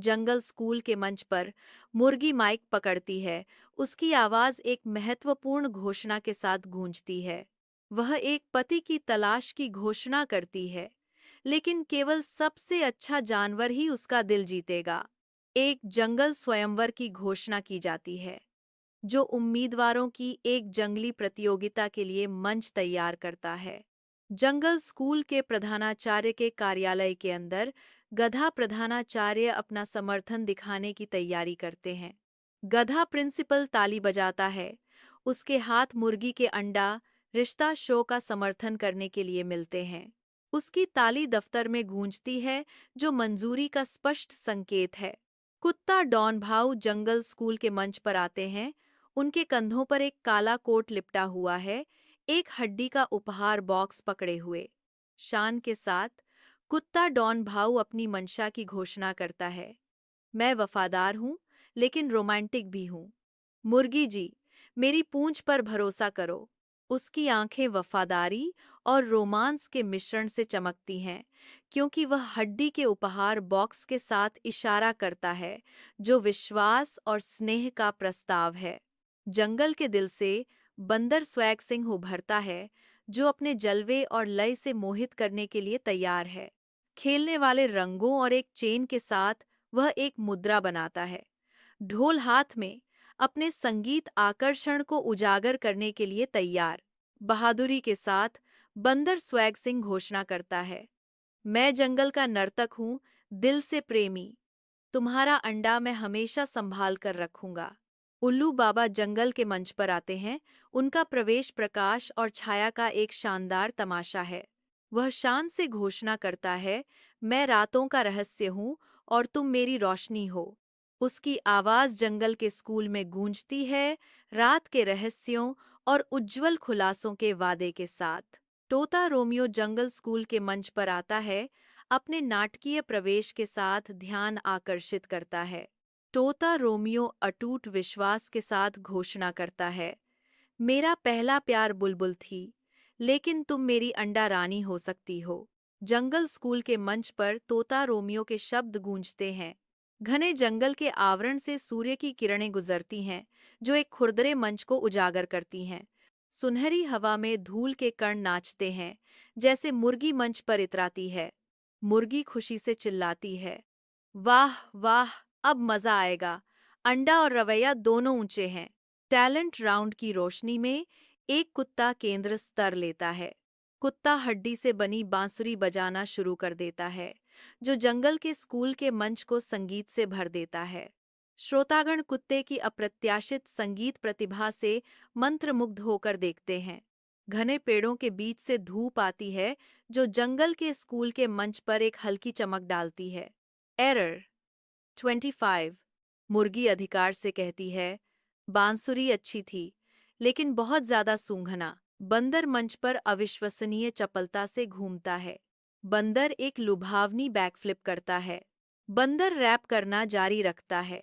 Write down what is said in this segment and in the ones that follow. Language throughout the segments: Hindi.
जंगल स्कूल के मंच पर मुर्गी माइक पकड़ती है। उसकी आवाज एक महत्वपूर्ण घोषणा के साथ गूंजती है। वह एक पति की तलाश की घोषणा करती है, लेकिन केवल सबसे अच्छा जानवर ही उसका दिल जीतेगा। एक जंगल स्वयंवर की घोषणा की जाती है, जो उम्मीदवारों की एक जंगली प्रतियोगिता के लिए मंच तैयार करता है। जंगल स्कूल के प्रधानाचार्य के कार्यालय के अंदर गधा प्रधानाचार्य अपना समर्थन दिखाने की तैयारी करते हैं। गधा प्रिंसिपल ताली बजाता है। उसके हाथ मुर्गी के अंडा रिश्ता शो का समर्थन करने के लिए मिलते हैं। उसकी ताली दफ्तर में गूंजती है, जो मंजूरी का स्पष्ट संकेत है। कुत्ता डॉन भाऊ जंगल स्कूल के मंच पर आते हैं। उनके कंधों पर एक काला कोट लिपटा हुआ है, एक हड्डी का उपहार बॉक्स पकड़े हुए। शान के साथ कुत्ता डॉन भाऊ अपनी मंशा की घोषणा करता है। मैं वफादार हूँ, लेकिन रोमांटिक भी हूँ। मुर्गी जी, मेरी पूंछ पर भरोसा करो। उसकी आंखें वफादारी और रोमांस के मिश्रण से चमकती हैं, क्योंकि वह हड्डी के उपहार बॉक्स के साथ इशारा करता है, जो विश्वास और स्नेह का प्रस्ताव है। जंगल के दिल से बंदर स्वैग सिंह उभरता है, जो अपने जलवे और लय से मोहित करने के लिए तैयार है। खेलने वाले रंगों और एक चेन के साथ वह एक मुद्रा बनाता है। ढोल हाथ में, अपने संगीत आकर्षण को उजागर करने के लिए तैयार। बहादुरी के साथ बंदर स्वैग सिंह घोषणा करता है, मैं जंगल का नर्तक हूँ, दिल से प्रेमी। तुम्हारा अंडा मैं हमेशा संभाल कर रखूंगा। उल्लू बाबा जंगल के मंच पर आते हैं। उनका प्रवेश प्रकाश और छाया का एक शानदार तमाशा है। वह शान से घोषणा करता है, मैं रातों का रहस्य हूँ और तुम मेरी रोशनी हो। उसकी आवाज जंगल के स्कूल में गूंजती है, रात के रहस्यों और उज्जवल खुलासों के वादे के साथ। तोता रोमियो जंगल स्कूल के मंच पर आता है। अपने नाटकीय प्रवेश के साथ ध्यान आकर्षित करता है। तोता रोमियो अटूट विश्वास के साथ घोषणा करता है, मेरा पहला प्यार बुलबुल थी, लेकिन तुम मेरी अंडा रानी हो सकती हो। जंगल स्कूल के मंच पर तोता रोमियो के शब्द गूंजते हैं। घने जंगल के आवरण से सूर्य की किरणें गुजरती हैं, जो एक खुरदरे मंच को उजागर करती हैं। सुनहरी हवा में धूल के कण नाचते हैं, जैसे मुर्गी मंच पर इतराती है। मुर्गी खुशी से चिल्लाती है, वाह वाह, अब मजा आएगा। अंडा और रवैया दोनों ऊंचे हैं। टैलेंट राउंड की रोशनी में एक कुत्ता केंद्र स्तर लेता है। कुत्ता हड्डी से बनी बांसुरी बजाना शुरू कर देता है, जो जंगल के स्कूल के मंच को संगीत से भर देता है। श्रोतागण कुत्ते की अप्रत्याशित संगीत प्रतिभा से मंत्रमुग्ध होकर देखते हैं। घने पेड़ों के बीच से धूप आती है, जो जंगल के स्कूल के मंच पर एक हल्की चमक डालती है। एरर 25। मुर्गी अधिकार से कहती है, बांसुरी अच्छी थी, लेकिन बहुत ज्यादा सूंघना। बंदर मंच पर अविश्वसनीय चपलता से घूमता है। बंदर एक लुभावनी बैकफ्लिप करता है। बंदर रैप करना जारी रखता है।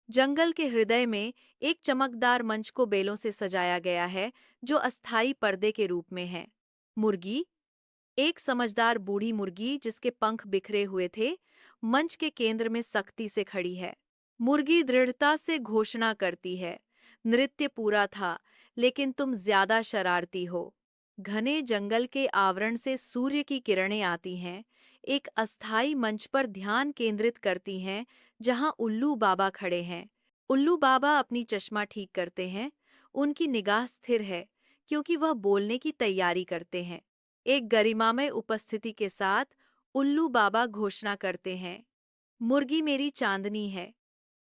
जंगल के हृदय में एक चमकदार मंच को बेलों से सजाया गया है, जो अस्थायी पर्दे के रूप में है। मुर्गी, एक समझदार बूढ़ी मुर्गी जिसके पंख बिखरे हुए थे, मंच के केंद्र में सख्ती से खड़ी है। मुर्गी दृढ़ता से घोषणा करती है, नृत्य पूरा था, लेकिन तुम ज्यादा शरारती हो। घने जंगल के आवरण से सूर्य की किरणें आती हैं, एक अस्थायी मंच पर ध्यान केंद्रित करती हैं, जहां उल्लू बाबा खड़े हैं। उल्लू बाबा अपनी चश्मा ठीक करते हैं। उनकी निगाह स्थिर है, क्योंकि वह बोलने की तैयारी करते हैं। एक गरिमामय उपस्थिति के साथ उल्लू बाबा घोषणा करते हैं, मुर्गी मेरी चांदनी है,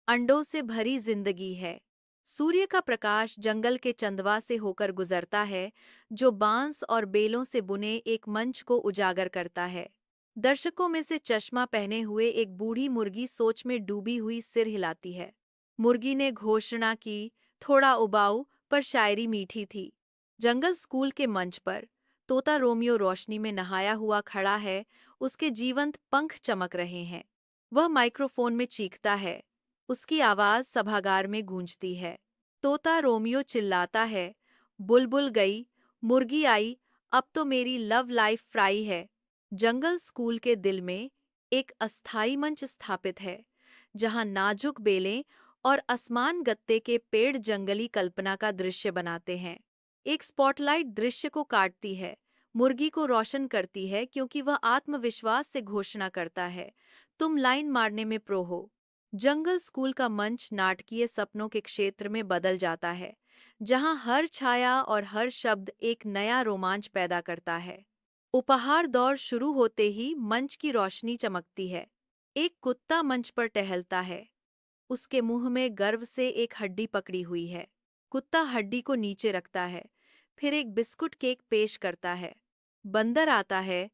अंडों से भरी जिंदगी है। सूर्य का प्रकाश जंगल के चंदवा से होकर गुजरता है, जो बांस और बेलों से बुने एक मंच को उजागर करता है। दर्शकों में से चश्मा पहने हुए एक बूढ़ी मुर्गी सोच में डूबी हुई सिर हिलाती है। मुर्गी ने घोषणा की, थोड़ा उबाऊ पर शायरी मीठी थी। जंगल स्कूल के मंच पर तोता रोमियो रोशनी में नहाया हुआ खड़ा है। उसके जीवंत पंख चमक रहे हैं। वह माइक्रोफोन में चीखता है। उसकी आवाज सभागार में गूंजती है। तोता रोमियो चिल्लाता है, बुलबुल गई, मुर्गी आई, अब तो मेरी लव लाइफ फ्राई है। जंगल स्कूल के दिल में एक अस्थायी मंच स्थापित है, जहां नाजुक बेलें और असमान गत्ते के पेड़ जंगली कल्पना का दृश्य बनाते हैं। एक स्पॉटलाइट दृश्य को काटती है, मुर्गी को रोशन करती है क्योंकि वह आत्मविश्वास से घोषणा करता है, तुम लाइन मारने में प्रो हो। जंगल स्कूल का मंच नाटकीय सपनों के क्षेत्र में बदल जाता है, जहां हर छाया और हर शब्द एक नया रोमांच पैदा करता है। उपहार दौर शुरू होते ही मंच की रोशनी चमकती है। एक कुत्ता मंच पर टहलता है। उसके मुंह में गर्व से एक हड्डी पकड़ी हुई है। कुत्ता हड्डी को नीचे रखता है, फिर एक बिस्कुट केक पेश करता है। बंदर आता है,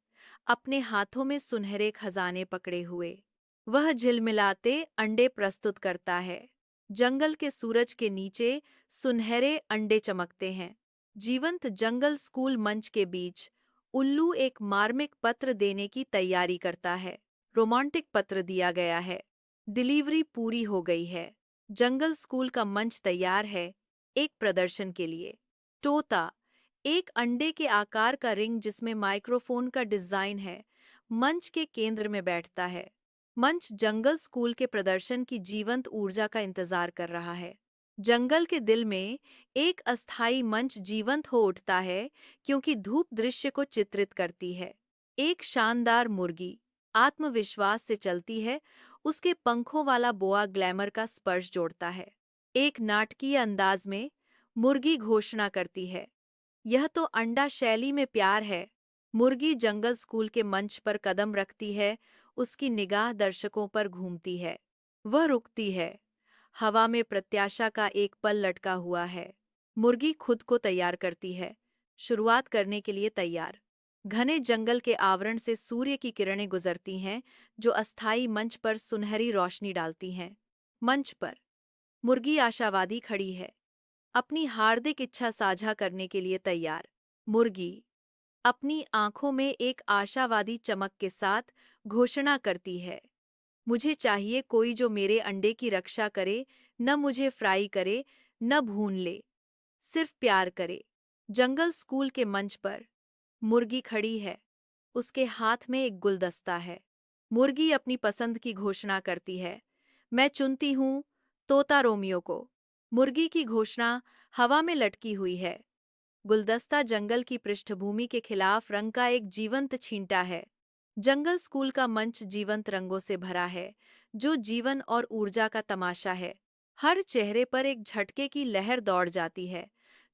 अपने हाथों में सुनहरे खजाने पकड़े हुए। वह झिलमिलाते अंडे प्रस्तुत करता है। जंगल के सूरज के नीचे सुनहरे अंडे चमकते हैं। जीवंत जंगल स्कूल मंच के बीच उल्लू एक मार्मिक पत्र देने की तैयारी करता है। रोमांटिक पत्र दिया गया है। डिलीवरी पूरी हो गई है। जंगल स्कूल का मंच तैयार है एक प्रदर्शन के लिए। तोता, एक अंडे के आकार का रिंग जिसमें माइक्रोफोन का डिजाइन है, मंच के केंद्र में बैठता है। मंच जंगल स्कूल के प्रदर्शन की जीवंत ऊर्जा का इंतजार कर रहा है। जंगल के दिल में एक अस्थायी मंच जीवंत हो उठता है क्योंकि धूप दृश्य को चित्रित करती है। एक शानदार मुर्गी आत्मविश्वास से चलती है, उसके पंखों वाला बोआ ग्लैमर का स्पर्श जोड़ता है। एक नाटकीय अंदाज में मुर्गी घोषणा करती है, यह तो अंडा शैली में प्यार है। मुर्गी जंगल स्कूल के मंच पर कदम रखती है, उसकी निगाह दर्शकों पर घूमती है। वह रुकती है। हवा में प्रत्याशा का एक पल लटका हुआ है। मुर्गी खुद को तैयार करती है, शुरुआत करने के लिए तैयार। घने जंगल के आवरण से सूर्य की किरणें गुजरती हैं, जो अस्थायी मंच पर सुनहरी रोशनी डालती हैं। मंच पर मुर्गी आशावादी खड़ी है, अपनी हार्दिक इच्छा साझा करने के लिए तैयार। मुर्गी अपनी आंखों में एक आशावादी चमक के साथ घोषणा करती है, मुझे चाहिए कोई जो मेरे अंडे की रक्षा करे, न मुझे फ्राई करे, न भून ले, सिर्फ प्यार करे। जंगल स्कूल के मंच पर मुर्गी खड़ी है, उसके हाथ में एक गुलदस्ता है। मुर्गी अपनी पसंद की घोषणा करती है, मैं चुनती हूँ तोता रोमियो को। मुर्गी की घोषणा हवा में लटकी हुई है। गुलदस्ता जंगल की पृष्ठभूमि के खिलाफ रंग का एक जीवंत छींटा है। जंगल स्कूल का मंच जीवंत रंगों से भरा है, जो जीवन और ऊर्जा का तमाशा है। हर चेहरे पर एक झटके की लहर दौड़ जाती है,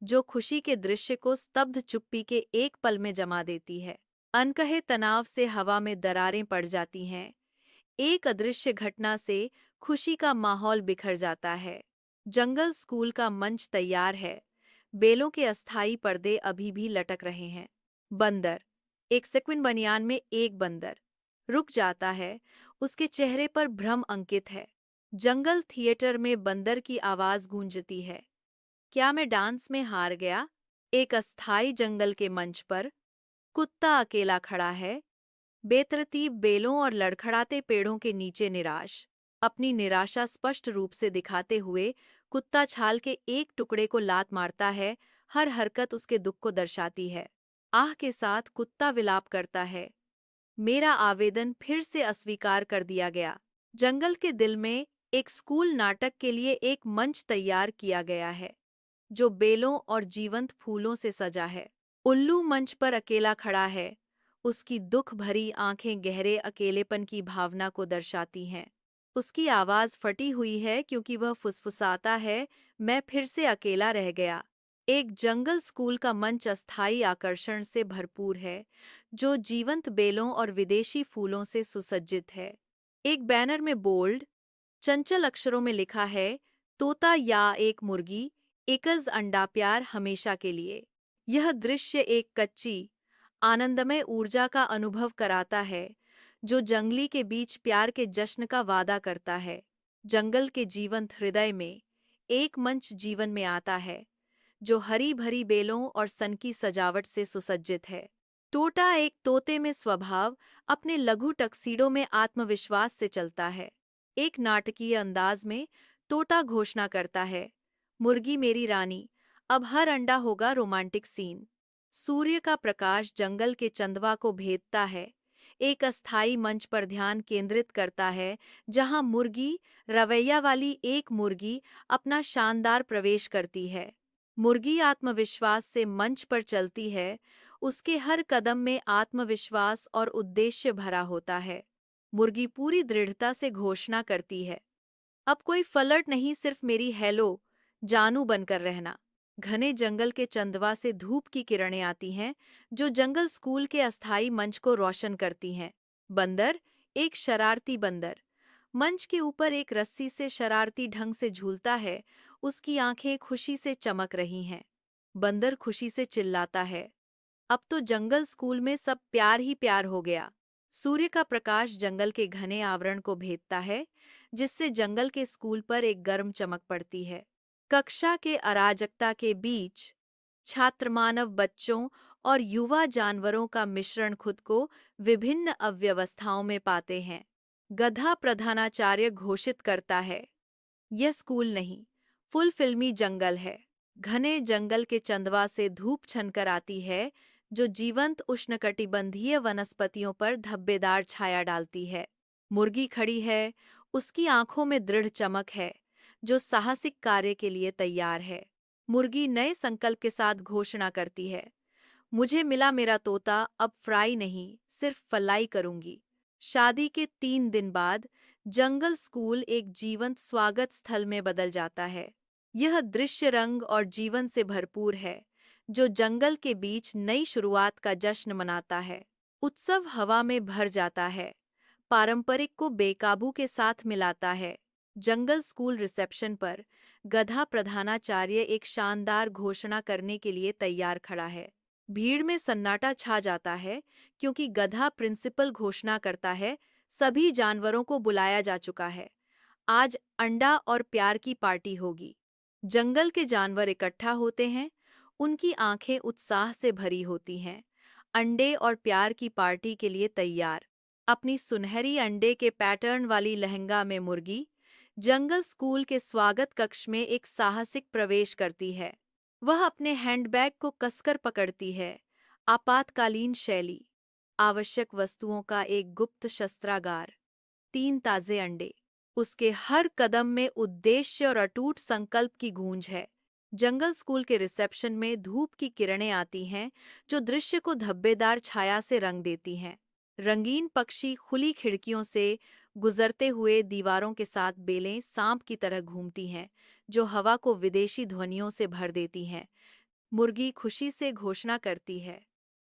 जो खुशी के दृश्य को स्तब्ध चुप्पी के एक पल में जमा देती है। अनकहे तनाव से हवा में दरारें पड़ जाती हैं। एक अदृश्य घटना से खुशी का माहौल बिखर जाता है। जंगल स्कूल का मंच तैयार है। बेलों के अस्थायी पर्दे अभी भी लटक रहे हैं। बंदर, एक सेक्विन बनियान में एक बंदर रुक जाता है, उसके चेहरे पर भ्रम अंकित है। जंगल थिएटर में बंदर की आवाज गूंजती है, क्या मैं डांस में हार गया? एक अस्थायी जंगल के मंच पर कुत्ता अकेला खड़ा है, बेतरतीब बेलों और लड़खड़ाते पेड़ों के नीचे निराश। अपनी निराशा स्पष्ट रूप से दिखाते हुए कुत्ता छाल के एक टुकड़े को लात मारता है, हर हरकत उसके दुख को दर्शाती है। आह के साथ कुत्ता विलाप करता है, मेरा आवेदन फिर से अस्वीकार कर दिया गया। जंगल के दिल में एक स्कूल नाटक के लिए एक मंच तैयार किया गया है, जो बेलों और जीवंत फूलों से सजा है। उल्लू मंच पर अकेला खड़ा है, उसकी दुख भरी आंखें गहरे अकेलेपन की भावना को दर्शाती हैं। उसकी आवाज फटी हुई है क्योंकि वह फुसफुसाता है, मैं फिर से अकेला रह गया। एक जंगल स्कूल का मंच अस्थायी आकर्षण से भरपूर है, जो जीवंत बेलों और विदेशी फूलों से सुसज्जित है। एक बैनर में बोल्ड, चंचल अक्षरों में लिखा है, तोता या एक मुर्गी, एकज अंडा प्यार हमेशा के लिए। यह दृश्य एक कच्ची, आनंदमय ऊर्जा का अनुभव कराता है, जो जंगली के बीच प्यार के जश्न का वादा करता है। जंगल के जीवंत हृदय में एक मंच जीवन में आता है, जो हरी भरी बेलों और सन की सजावट से सुसज्जित है। टोटा एक तोते में स्वभाव, अपने लघु टक्सीडो में आत्मविश्वास से चलता है। एक नाटकीय अंदाज में तोता घोषणा करता है, मुर्गी मेरी रानी, अब हर अंडा होगा रोमांटिक सीन। सूर्य का प्रकाश जंगल के चंदवा को भेदता है। एक अस्थायी मंच पर ध्यान केंद्रित करता है जहां मुर्गी रवैया वाली एक मुर्गी अपना शानदार प्रवेश करती है। मुर्गी आत्मविश्वास से मंच पर चलती है, उसके हर कदम में आत्मविश्वास और उद्देश्य भरा होता है। मुर्गी पूरी दृढ़ता से घोषणा करती है, अब कोई फलट नहीं, सिर्फ मेरी हेलो जानू बनकर रहना। घने जंगल के चंदवा से धूप की किरणें आती हैं, जो जंगल स्कूल के अस्थायी मंच को रोशन करती हैं। बंदर, एक शरारती बंदर, मंच के ऊपर एक रस्सी से शरारती ढंग से झूलता है, उसकी आंखें खुशी से चमक रही हैं। बंदर खुशी से चिल्लाता है, अब तो जंगल स्कूल में सब प्यार ही प्यार हो गया। सूर्य का प्रकाश जंगल के घने आवरण को भेदता है, जिससे जंगल के स्कूल पर एक गर्म चमक पड़ती है। कक्षा के अराजकता के बीच छात्र मानव बच्चों और युवा जानवरों का मिश्रण खुद को विभिन्न अव्यवस्थाओं में पाते हैं। गधा प्रधानाचार्य घोषित करता है, यह स्कूल नहीं, फुल फिल्मी जंगल है। घने जंगल के चंदवा से धूप छनकर आती है, जो जीवंत उष्णकटिबंधीय वनस्पतियों पर धब्बेदार छाया डालती है। मुर्गी खड़ी है, उसकी आंखों में दृढ़ चमक है, जो साहसिक कार्य के लिए तैयार है। मुर्गी नए संकल्प के साथ घोषणा करती है, मुझे मिला मेरा तोता, अब फ्राई नहीं, सिर्फ फलाई करूंगी। शादी के 3 दिन बाद जंगल स्कूल एक जीवंत स्वागत स्थल में बदल जाता है। यह दृश्य रंग और जीवन से भरपूर है, जो जंगल के बीच नई शुरुआत का जश्न मनाता है। उत्सव हवा में भर जाता है, पारंपरिक को बेकाबू के साथ मिलाता है। जंगल स्कूल रिसेप्शन पर गधा प्रधानाचार्य एक शानदार घोषणा करने के लिए तैयार खड़ा है। भीड़ में सन्नाटा छा जाता है, क्योंकि गधा प्रिंसिपल घोषणा करता है, सभी जानवरों को बुलाया जा चुका है। आज अंडा और प्यार की पार्टी होगी। जंगल के जानवर इकट्ठा होते हैं, उनकी आंखें उत्साह से भरी होती हैं। अंडे और प्यार की पार्टी के लिए तैयार। अपनी सुनहरी अंडे के पैटर्न वाली लहंगा में मुर्गी जंगल स्कूल के स्वागत कक्ष में एक साहसिक प्रवेश करती है। वह अपने हैंडबैग को कसकर पकड़ती है। आपातकालीन शैली, आवश्यक वस्तुओं का एक गुप्त शस्त्रागार, 3 ताजे अंडे। उसके हर कदम में उद्देश्य और अटूट संकल्प की गूंज है। जंगल स्कूल के रिसेप्शन में धूप की किरणें आती हैं, जो दृश्य को धब्बेदार छाया से रंग देती हैं। रंगीन पक्षी खुली खिड़कियों से गुजरते हुए दीवारों के साथ बेलें सांप की तरह घूमती हैं, जो हवा को विदेशी ध्वनियों से भर देती हैं। मुर्गी खुशी से घोषणा करती है,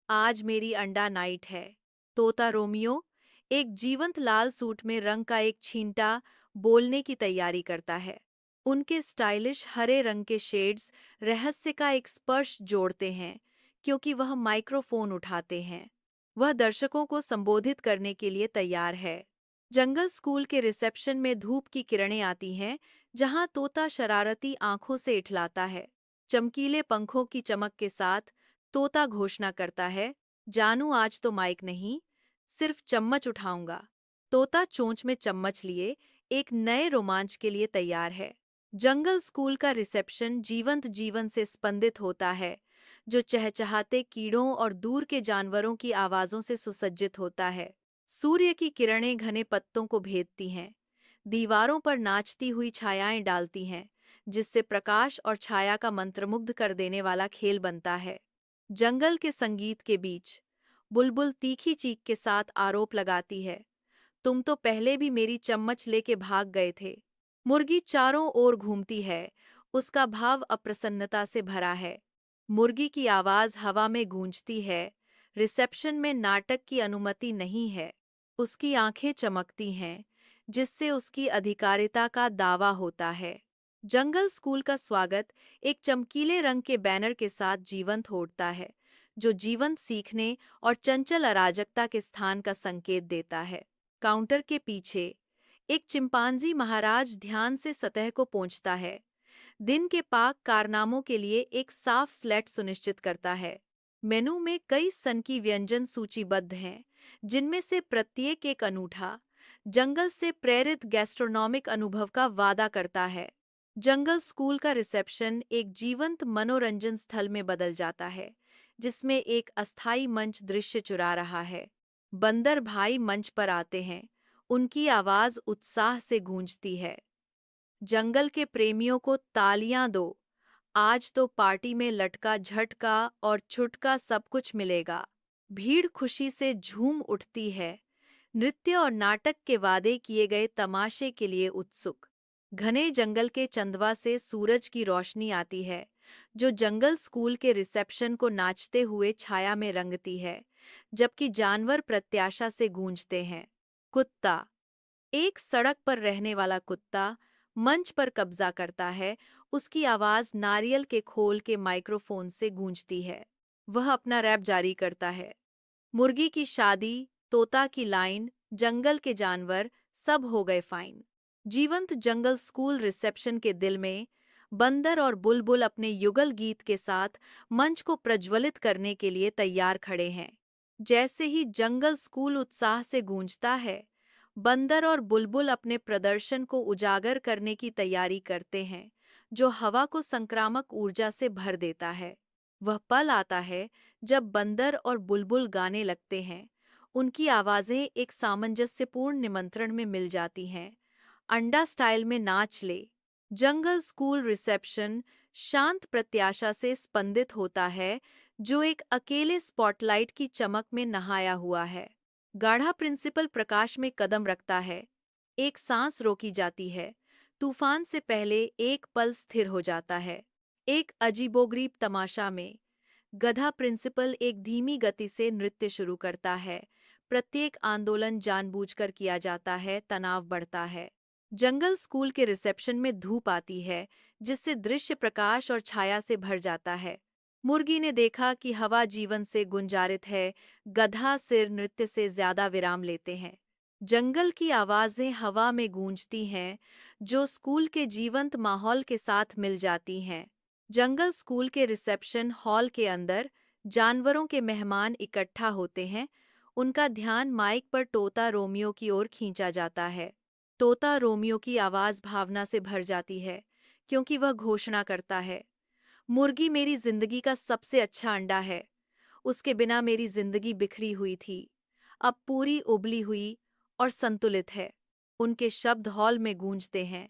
आज मेरी अंडा नाइट है। तोता रोमियो, एक जीवंत लाल सूट में रंग का एक छींटा, बोलने की तैयारी करता है। उनके स्टाइलिश हरे रंग के शेड्स रहस्य का एक स्पर्श जोड़ते हैं, क्योंकि वह माइक्रोफोन उठाते हैं। वह दर्शकों को संबोधित करने के लिए तैयार है। जंगल स्कूल के रिसेप्शन में धूप की किरणें आती हैं, जहां तोता शरारती आंखों से इठलाता है। चमकीले पंखों की चमक के साथ तोता घोषणा करता है, जानू आज तो माइक नहीं, सिर्फ चम्मच उठाऊंगा। तोता चोंच में चम्मच लिए एक नए रोमांच के लिए तैयार है। जंगल स्कूल का रिसेप्शन जीवंत जीवन से स्पंदित होता है, जो चहचहाते कीड़ों और दूर के जानवरों की आवाजों से सुसज्जित होता है। सूर्य की किरणें घने पत्तों को भेदती हैं, दीवारों पर नाचती हुई छायाएं डालती हैं, जिससे प्रकाश और छाया का मंत्रमुग्ध कर देने वाला खेल बनता है। जंगल के संगीत के बीच बुलबुल तीखी चीख के साथ आरोप लगाती है, तुम तो पहले भी मेरी चम्मच लेके भाग गए थे। मुर्गी चारों ओर घूमती है, उसका भाव अप्रसन्नता से भरा है। मुर्गी की आवाज हवा में गूंजती है, रिसेप्शन में नाटक की अनुमति नहीं है। उसकी आंखें चमकती हैं, जिससे उसकी अधिकारिता का दावा होता है। जंगल स्कूल का स्वागत एक चमकीले रंग के बैनर के साथ जीवंत होता है, जो जीवंत सीखने और चंचल अराजकता के स्थान का संकेत देता है। काउंटर के पीछे एक चिंपांजी महाराज ध्यान से सतह को पोंछता है। दिन के पाक कारनामों के लिए एक साफ स्लेट सुनिश्चित करता है। मेनू में कई सनकी व्यंजन सूचीबद्ध हैं, जिनमें से प्रत्येक एक अनूठा, जंगल से प्रेरित गैस्ट्रोनॉमिक अनुभव का वादा करता है। जंगल स्कूल का रिसेप्शन एक जीवंत मनोरंजन स्थल में बदल जाता है, जिसमें एक अस्थायी मंच दृश्य चुरा रहा है। बंदर भाई मंच पर आते हैं। उनकी आवाज उत्साह से गूंजती है। जंगल के प्रेमियों को तालियां दो। आज तो पार्टी में लटका झटका और छुटका सब कुछ मिलेगा। भीड़ खुशी से झूम उठती है। नृत्य और नाटक के वादे किए गए तमाशे के लिए उत्सुक। घने जंगल के चंदवा से सूरज की रोशनी आती है, जो जंगल स्कूल के रिसेप्शन को नाचते हुए छाया में रंगती है, जबकि जानवर प्रत्याशा से गूंजते हैं। कुत्ता, एक सड़क पर रहने वाला कुत्ता, मंच पर कब्जा करता है। उसकी आवाज नारियल के खोल के माइक्रोफोन से गूंजती है। वह अपना रैप जारी करता है। मुर्गी की शादी, तोता की लाइन, जंगल के जानवर, सब हो गए फाइन। जीवंत जंगल स्कूल रिसेप्शन के दिल में बंदर और बुलबुल अपने युगल गीत के साथ मंच को प्रज्वलित करने के लिए तैयार खड़े हैं। जैसे ही जंगल स्कूल उत्साह से गूंजता है, बंदर और बुलबुल अपने प्रदर्शन को उजागर करने की तैयारी करते हैं, जो हवा को संक्रामक ऊर्जा से भर देता है। वह पल आता है जब बंदर और बुलबुल गाने लगते हैं। उनकी आवाजें एक सामंजस्यपूर्ण निमंत्रण में मिल जाती हैं। अंडा स्टाइल में नाच ले। जंगल स्कूल रिसेप्शन शांत प्रत्याशा से स्पंदित होता है, जो एक अकेले स्पॉटलाइट की चमक में नहाया हुआ है। गाढ़ा प्रिंसिपल प्रकाश में कदम रखता है। एक सांस रोकी जाती है। तूफान से पहले एक पल स्थिर हो जाता है। एक अजीबोगरीब तमाशा में गधा प्रिंसिपल एक धीमी गति से नृत्य शुरू करता है। प्रत्येक आंदोलन जानबूझकर किया जाता है, तनाव बढ़ता है। जंगल स्कूल के रिसेप्शन में धूप आती है, जिससे दृश्य प्रकाश और छाया से भर जाता है। मुर्गी ने देखा कि हवा जीवन से गुंजारित है। गधा सिर नृत्य से ज्यादा विराम लेते हैं। जंगल की आवाजें हवा में गूंजती हैं, जो स्कूल के जीवंत माहौल के साथ मिल जाती हैं। जंगल स्कूल के रिसेप्शन हॉल के अंदर जानवरों के मेहमान इकट्ठा होते हैं। उनका ध्यान माइक पर तोता रोमियो की ओर खींचा जाता है। तोता रोमियो की आवाज भावना से भर जाती है, क्योंकि वह घोषणा करता है, मुर्गी मेरी जिंदगी का सबसे अच्छा अंडा है। उसके बिना मेरी जिंदगी बिखरी हुई थी, अब पूरी उबली हुई और संतुलित है। उनके शब्द हॉल में गूंजते हैं,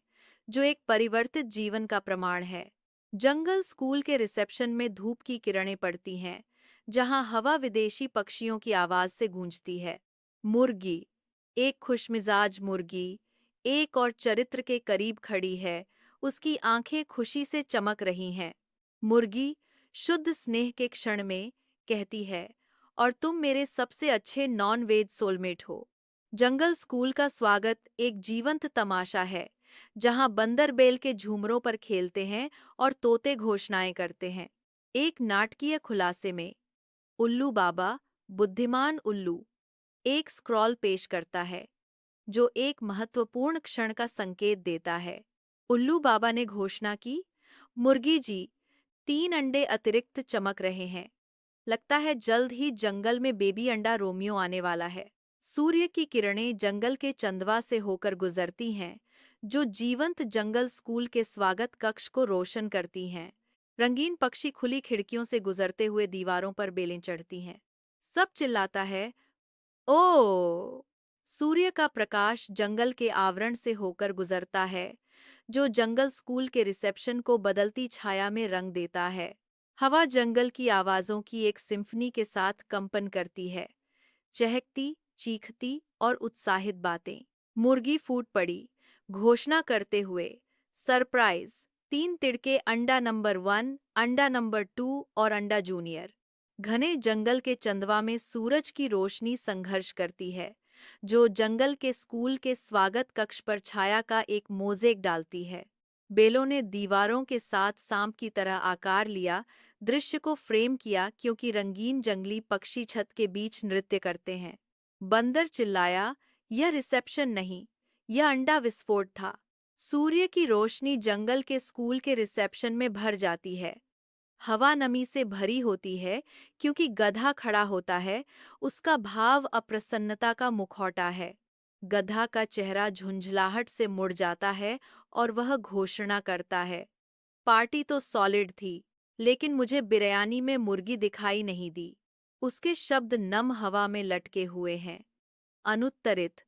जो एक परिवर्तित जीवन का प्रमाण है। जंगल स्कूल के रिसेप्शन में धूप की किरणें पड़ती हैं, जहां हवा विदेशी पक्षियों की आवाज से गूंजती है। मुर्गी, एक खुशमिजाज मुर्गी, एक और चरित्र के करीब खड़ी है। उसकी आंखें खुशी से चमक रही हैं। मुर्गी, शुद्ध स्नेह के क्षण में, कहती है, और तुम मेरे सबसे अच्छे नॉन वेज सोलमेट हो। जंगल स्कूल का स्वागत एक जीवंत तमाशा है, जहां बंदर बेल के झूमरों पर खेलते हैं और तोते घोषणाएं करते हैं। एक नाटकीय खुलासे में उल्लू बाबा, बुद्धिमान उल्लू, एक स्क्रॉल पेश करता है, जो एक महत्वपूर्ण क्षण का संकेत देता है। उल्लू बाबा ने घोषणा की, मुर्गी जी, 3 अंडे अतिरिक्त चमक रहे हैं। लगता है जल्द ही जंगल में बेबी अंडा रोमियो आने वाला है। सूर्य की किरणें जंगल के चंदवा से होकर गुजरती हैं, जो जीवंत जंगल स्कूल के स्वागत कक्ष को रोशन करती हैं। रंगीन पक्षी खुली खिड़कियों से गुजरते हुए दीवारों पर बेलें चढ़ती हैं। सब चिल्लाता है, ओ! सूर्य का प्रकाश जंगल के आवरण से होकर गुजरता है, जो जंगल स्कूल के रिसेप्शन को बदलती छाया में रंग देता है। हवा जंगल की आवाजों की एक सिम्फनी के साथ कंपन करती है। चहकती, चीखती और उत्साहित बातें। मुर्गी फूट पड़ी, घोषणा करते हुए, सरप्राइज, 3 तिड़के, अंडा नंबर 1, अंडा नंबर 2 और अंडा जूनियर। घने जंगल के चंदवा में सूरज की रोशनी संघर्ष करती है, जो जंगल के स्कूल के स्वागत कक्ष पर छाया का एक मोज़ेक डालती है। बेलों ने दीवारों के साथ सांप की तरह आकार लिया, दृश्य को फ्रेम किया, क्योंकि रंगीन जंगली पक्षी छत के बीच नृत्य करते हैं। बंदर चिल्लाया, यह रिसेप्शन नहीं, यह अंडा विस्फोट था। सूर्य की रोशनी जंगल के स्कूल के रिसेप्शन में भर जाती है। हवा नमी से भरी होती है, क्योंकि गधा खड़ा होता है। उसका भाव अप्रसन्नता का मुखौटा है। गधा का चेहरा झुंझलाहट से मुड़ जाता है और वह घोषणा करता है, पार्टी तो सॉलिड थी, लेकिन मुझे बिरयानी में मुर्गी दिखाई नहीं दी। उसके शब्द नम हवा में लटके हुए हैं। अनुत्तरित,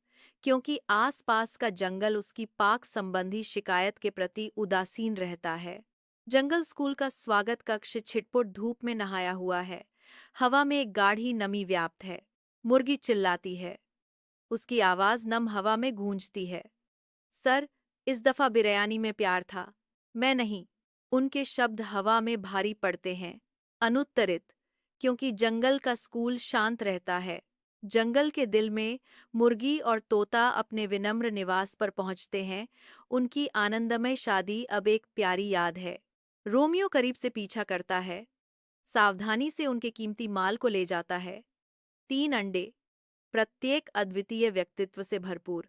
क्योंकि आसपास का जंगल उसकी पाक संबंधी शिकायत के प्रति उदासीन रहता है। जंगल स्कूल का स्वागत कक्ष छिटपुट धूप में नहाया हुआ है। हवा में एक गाढ़ी नमी व्याप्त है। मुर्गी चिल्लाती है। उसकी आवाज नम हवा में गूंजती है। सर, इस दफा बिरयानी में प्यार था, मैं नहीं। उनके शब्द हवा में भारी पड़ते हैं। अनुत्तरित, क्योंकि जंगल का स्कूल शांत रहता है। जंगल के दिल में मुर्गी और तोता अपने विनम्र निवास पर पहुंचते हैं। उनकी आनंदमय शादी अब एक प्यारी याद है। रोमियो करीब से पीछा करता है, सावधानी से उनके कीमती माल को ले जाता है। 3 अंडे, प्रत्येक अद्वितीय व्यक्तित्व से भरपूर।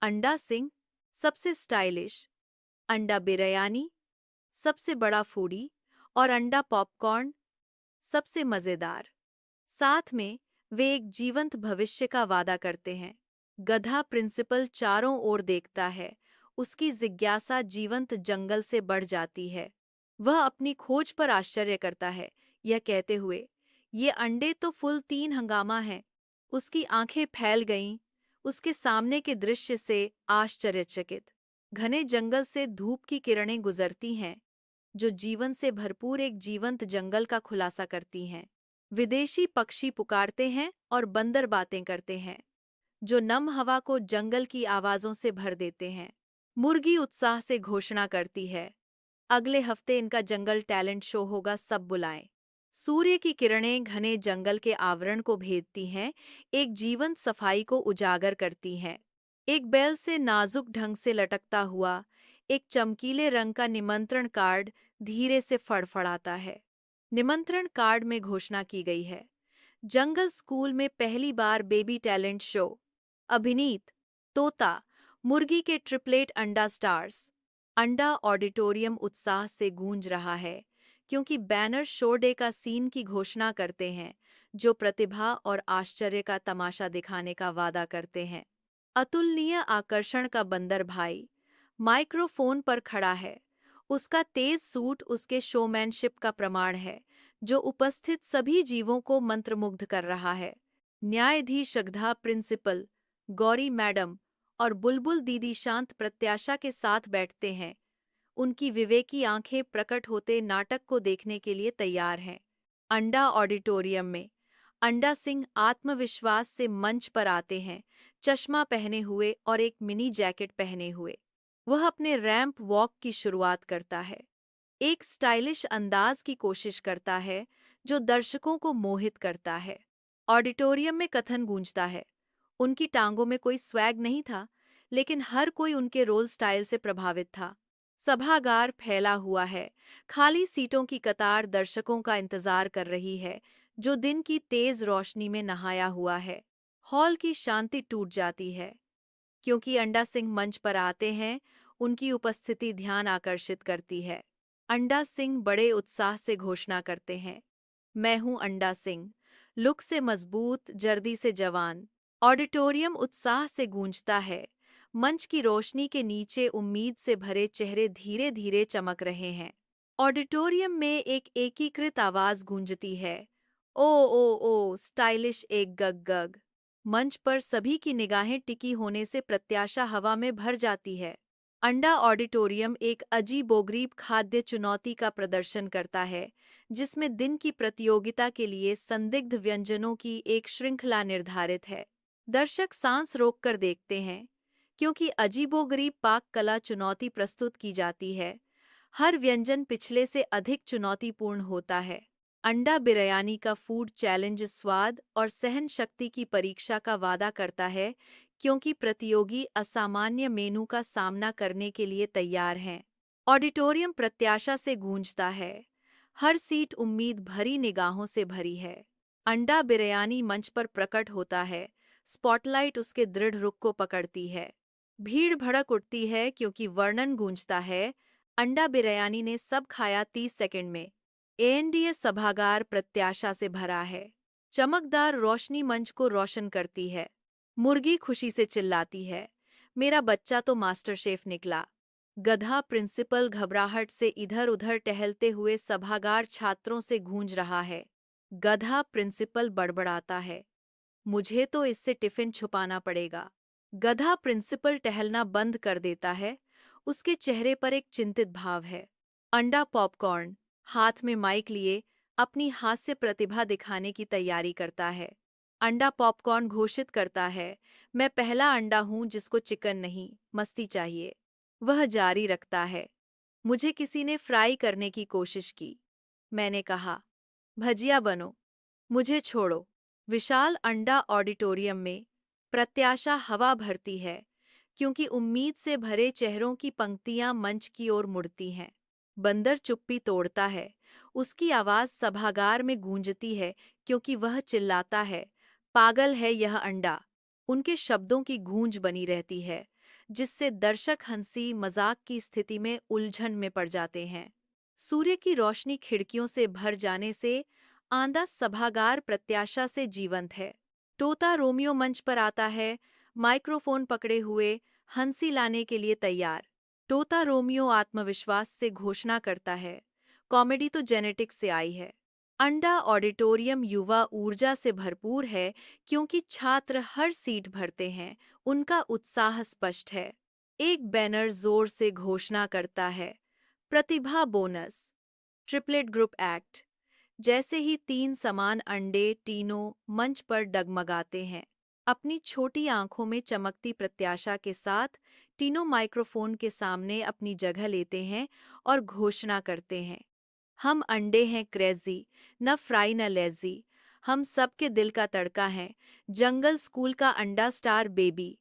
अंडा सिंह, सबसे स्टाइलिश। अंडा बिरयानी, सबसे बड़ा फूडी। और अंडा पॉपकॉर्न, सबसे मजेदार। साथ में वे एक जीवंत भविष्य का वादा करते हैं। गधा प्रिंसिपल चारों ओर देखता है। उसकी जिज्ञासा जीवंत जंगल से बढ़ जाती है। वह अपनी खोज पर आश्चर्य करता है, यह कहते हुए, ये अंडे तो फुल 3 हंगामा हैं। उसकी आंखें फैल गईं, उसके सामने के दृश्य से आश्चर्यचकित। घने जंगल से धूप की किरणें गुजरती हैं, जो जीवन से भरपूर एक जीवंत जंगल का खुलासा करती हैं। विदेशी पक्षी पुकारते हैं और बंदर बातें करते हैं, जो नम हवा को जंगल की आवाजों से भर देते हैं। मुर्गी उत्साह से घोषणा करती है, अगले हफ्ते इनका जंगल टैलेंट शो होगा, सब बुलाएं। सूर्य की किरणें घने जंगल के आवरण को भेदती हैं, एक जीवंत सफाई को उजागर करती हैं। एक बैल से नाजुक ढंग से लटकता हुआ एक चमकीले रंग का निमंत्रण कार्ड धीरे से फड़फड़ाता है। निमंत्रण कार्ड में घोषणा की गई है, जंगल स्कूल में पहली बार बेबी टैलेंट शो। अभिनीत तोता, मुर्गी के ट्रिपलेट अंडा स्टार्स। अंडा ऑडिटोरियम उत्साह से गूंज रहा है, क्योंकि बैनर शो डे का सीन की घोषणा करते हैं, जो प्रतिभा और आश्चर्य का तमाशा दिखाने का वादा करते हैं। अतुलनीय आकर्षण का बंदर भाई माइक्रोफोन पर खड़ा है। उसका तेज सूट उसके शोमैनशिप का प्रमाण है, जो उपस्थित सभी जीवों को मंत्रमुग्ध कर रहा है। न्यायाधीश गधा प्रिंसिपल, गौरी मैडम और बुलबुल दीदी शांत प्रत्याशा के साथ बैठते हैं। उनकी विवेकी आंखें प्रकट होते नाटक को देखने के लिए तैयार हैं। अंडा ऑडिटोरियम में अंडा सिंह आत्मविश्वास से मंच पर आते हैं, चश्मा पहने हुए और एक मिनी जैकेट पहने हुए। वह अपने रैंप वॉक की शुरुआत करता है, एक स्टाइलिश अंदाज की कोशिश करता है जो दर्शकों को मोहित करता है। ऑडिटोरियम में कथन गूंजता है। उनकी टांगों में कोई स्वैग नहीं था, लेकिन हर कोई उनके रोल स्टाइल से प्रभावित था। सभागार फैला हुआ है, खाली सीटों की कतार दर्शकों का इंतजार कर रही है, जो दिन की तेज रोशनी में नहाया हुआ है। हॉल की शांति टूट जाती है, क्योंकि अंडा सिंह मंच पर आते हैं। उनकी उपस्थिति ध्यान आकर्षित करती है। अंडा सिंह बड़े उत्साह से घोषणा करते हैं, मैं हूं अंडा सिंह, लुक से मजबूत, जर्दी से जवान। ऑडिटोरियम उत्साह से गूंजता है। मंच की रोशनी के नीचे उम्मीद से भरे चेहरे धीरे धीरे चमक रहे हैं। ऑडिटोरियम में एक एकीकृत आवाज गूंजती है, ओ ओ ओ स्टाइलिश एक गग गग। मंच पर सभी की निगाहें टिकी होने से प्रत्याशा हवा में भर जाती है। अंडा ऑडिटोरियम एक अजीबोगरीब खाद्य चुनौती का प्रदर्शन करता है, जिसमें दिन की प्रतियोगिता के लिए संदिग्ध व्यंजनों की एक श्रृंखला निर्धारित है। दर्शक सांस रोककर देखते हैं, क्योंकि अजीबोगरीब पाक कला चुनौती प्रस्तुत की जाती है। हर व्यंजन पिछले से अधिक चुनौतीपूर्ण होता है। अंडा बिरयानी का फूड चैलेंज स्वाद और सहन शक्ति की परीक्षा का वादा करता है, क्योंकि प्रतियोगी असामान्य मेनू का सामना करने के लिए तैयार हैं। ऑडिटोरियम प्रत्याशा से गूंजता है। हर सीट उम्मीद भरी निगाहों से भरी है। अंडा बिरयानी मंच पर प्रकट होता है। स्पॉटलाइट उसके दृढ़ रुख को पकड़ती है। भीड़ भड़क उठती है, क्योंकि वर्णन गूंजता है, अंडा बिरयानी ने सब खाया 30 सेकंड में। एएनडीए सभागार प्रत्याशा से भरा है। चमकदार रोशनी मंच को रोशन करती है। मुर्गी खुशी से चिल्लाती है, मेरा बच्चा तो मास्टर शेफ निकला। गधा प्रिंसिपल घबराहट से इधर उधर टहलते हुए सभागार छात्रों से गूंज रहा है। गधा प्रिंसिपल बड़बड़ाता है। मुझे तो इससे टिफिन छुपाना पड़ेगा। गधा प्रिंसिपल टहलना बंद कर देता है। उसके चेहरे पर एक चिंतित भाव है। अंडा पॉपकॉर्न हाथ में माइक लिए अपनी हास्य प्रतिभा दिखाने की तैयारी करता है। अंडा पॉपकॉर्न घोषित करता है, मैं पहला अंडा हूं जिसको चिकन नहीं, मस्ती चाहिए। वह जारी रखता है, मुझे किसी ने फ्राई करने की कोशिश की। मैंने कहा, भजिया बनो, मुझे छोड़ो। विशाल अंडा ऑडिटोरियम में प्रत्याशा हवा भरती है, क्योंकि उम्मीद से भरे चेहरों की पंक्तियां मंच की ओर मुड़ती हैं। बंदर चुप्पी तोड़ता है। उसकी आवाज सभागार में गूंजती है, क्योंकि वह चिल्लाता है, पागल है यह अंडा। उनके शब्दों की गूंज बनी रहती है, जिससे दर्शक हंसी मजाक की स्थिति में उलझन में पड़ जाते हैं। सूर्य की रोशनी खिड़कियों से भर जाने से आंदा सभागार प्रत्याशा से जीवंत है। तोता रोमियो मंच पर आता है, माइक्रोफोन पकड़े हुए, हंसी लाने के लिए तैयार। तोता रोमियो आत्मविश्वास से घोषणा करता है, कॉमेडी तो जेनेटिक्स से आई है। अंडा ऑडिटोरियम युवा ऊर्जा से भरपूर है, क्योंकि छात्र हर सीट भरते हैं। उनका उत्साह स्पष्ट है। एक बैनर जोर से घोषणा करता है, प्रतिभा बोनस, ट्रिपलेट ग्रुप एक्ट। जैसे ही 3 समान अंडे तीनों मंच पर डगमगाते हैं, अपनी छोटी आंखों में चमकती प्रत्याशा के साथ तीनों माइक्रोफोन के सामने अपनी जगह लेते हैं और घोषणा करते हैं, हम अंडे हैं क्रेजी, न फ्राई न लेजी। हम सबके दिल का तड़का हैं, जंगल स्कूल का अंडा स्टार बेबी।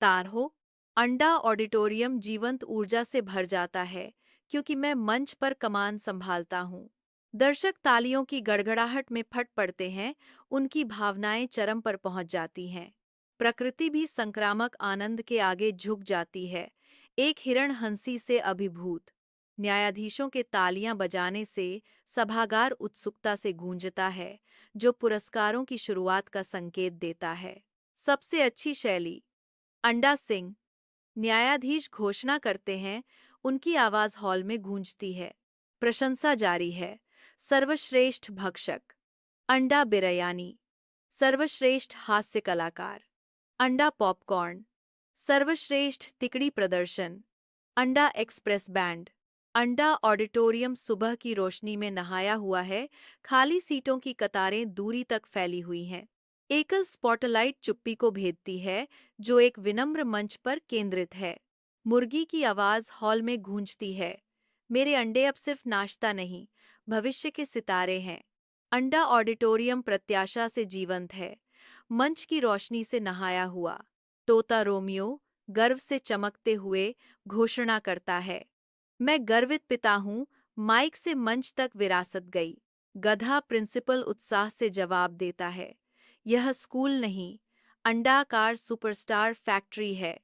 तार हो। अंडा ऑडिटोरियम जीवंत ऊर्जा से भर जाता है, क्योंकि मैं मंच पर कमान संभालता हूँ। दर्शक तालियों की गड़गड़ाहट में फट पड़ते हैं, उनकी भावनाएं चरम पर पहुंच जाती हैं। प्रकृति भी संक्रामक आनंद के आगे झुक जाती है। एक हिरण हंसी से अभिभूत। न्यायाधीशों के तालियां बजाने से सभागार उत्सुकता से गूंजता है, जो पुरस्कारों की शुरुआत का संकेत देता है। सबसे अच्छी शैली, अंडा सिंह। न्यायाधीश घोषणा करते हैं, उनकी आवाज हॉल में गूंजती है। प्रशंसा जारी है। सर्वश्रेष्ठ भक्षक, अंडा बिरयानी। सर्वश्रेष्ठ हास्य कलाकार, अंडा पॉपकॉर्न। सर्वश्रेष्ठ तिकड़ी प्रदर्शन, अंडा एक्सप्रेस बैंड। अंडा ऑडिटोरियम सुबह की रोशनी में नहाया हुआ है, खाली सीटों की कतारें दूरी तक फैली हुई हैं। एकल स्पॉटलाइट चुप्पी को भेदती है, जो एक विनम्र मंच पर केंद्रित है। मुर्गी की आवाज हॉल में गूंजती है, मेरे अंडे अब सिर्फ नाश्ता नहीं, भविष्य के सितारे हैं। अंडा ऑडिटोरियम प्रत्याशा से जीवंत है, मंच की रोशनी से नहाया हुआ। तोता रोमियो गर्व से चमकते हुए घोषणा करता है, मैं गर्वित पिता हूँ, माइक से मंच तक विरासत गई। गधा प्रिंसिपल उत्साह से जवाब देता है, यह स्कूल नहीं, अंडाकार सुपरस्टार फैक्ट्री है।